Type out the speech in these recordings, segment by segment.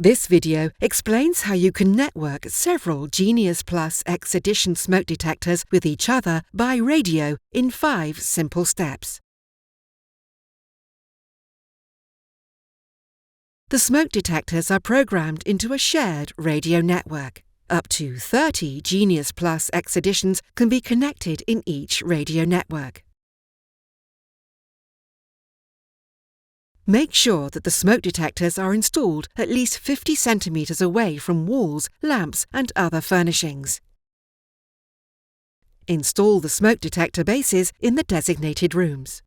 This video explains how you can network several Genius Plus X Edition smoke detectors with each other by radio in 5 simple steps. The smoke detectors are programmed into a shared radio network. Up to 30 Genius Plus X Editions can be connected in each radio network. Make sure that the smoke detectors are installed at least 50 centimeters away from walls, lamps, and other furnishings. Install the smoke detector bases in the designated rooms.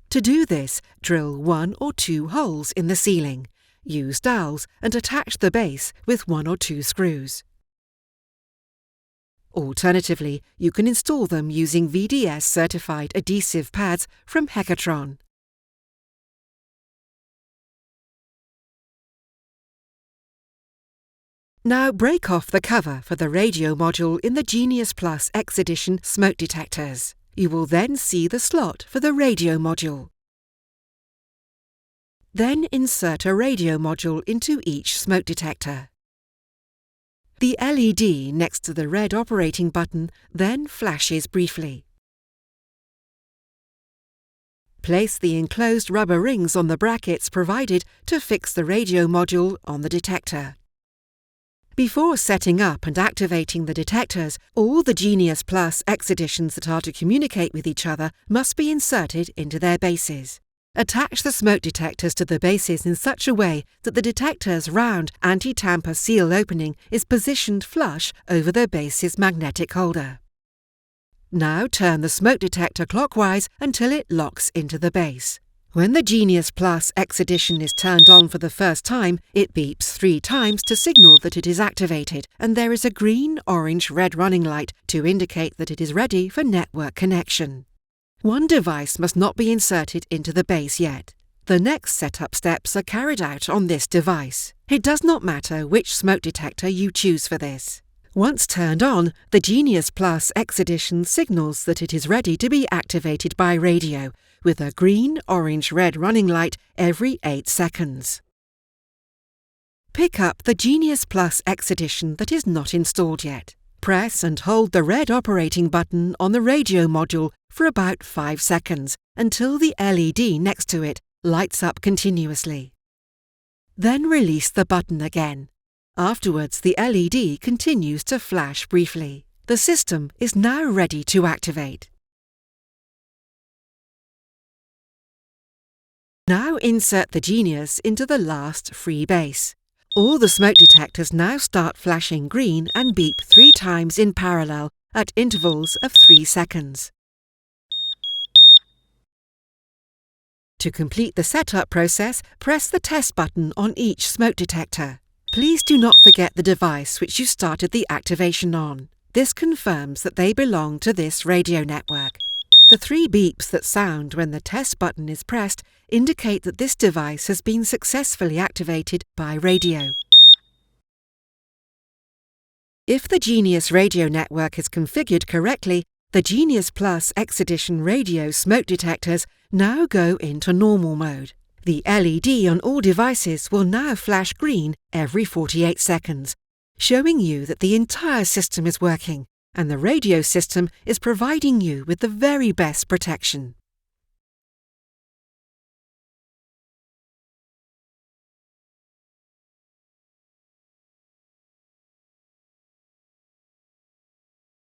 To do this, drill 1 or 2 holes in the ceiling. Use dowels and attach the base with 1 or 2 screws. Alternatively, you can install them using VDS-certified adhesive pads from Hekatron. Now break off the cover for the radio module in the Genius Plus X Edition smoke detectors. You will then see the slot for the radio module. Then insert a radio module into each smoke detector. The LED next to the red operating button then flashes briefly. Place the enclosed rubber rings on the brackets provided to fix the radio module on the detector. Before setting up and activating the detectors, all the Genius Plus X Editions that are to communicate with each other must be inserted into their bases. Attach the smoke detectors to the bases in such a way that the detector's round anti-tamper seal opening is positioned flush over the base's magnetic holder. Now turn the smoke detector clockwise until it locks into the base. When the Genius Plus X Edition is turned on for the first time, it beeps 3 times to signal that it is activated, and there is a green, orange, red running light to indicate that it is ready for network connection. One device must not be inserted into the base yet. The next setup steps are carried out on this device. It does not matter which smoke detector you choose for this. Once turned on, the Genius Plus X Edition signals that it is ready to be activated by radio, with a green, orange, red running light every 8 seconds. Pick up the Genius Plus X Edition that is not installed yet. Press and hold the red operating button on the radio module for about 5 seconds until the LED next to it lights up continuously. Then release the button again. Afterwards, the LED continues to flash briefly. The system is now ready to activate. Now insert the Genius into the last free base. All the smoke detectors now start flashing green and beep 3 times in parallel at intervals of 3 seconds. To complete the setup process, press the test button on each smoke detector. Please do not forget the device which you started the activation on. This confirms that they belong to this radio network. The 3 beeps that sound when the test button is pressed indicate that this device has been successfully activated by radio. If the Genius radio network is configured correctly, the Genius Plus X Edition radio smoke detectors now go into normal mode. The LED on all devices will now flash green every 48 seconds, showing you that the entire system is working and the radio system is providing you with the very best protection.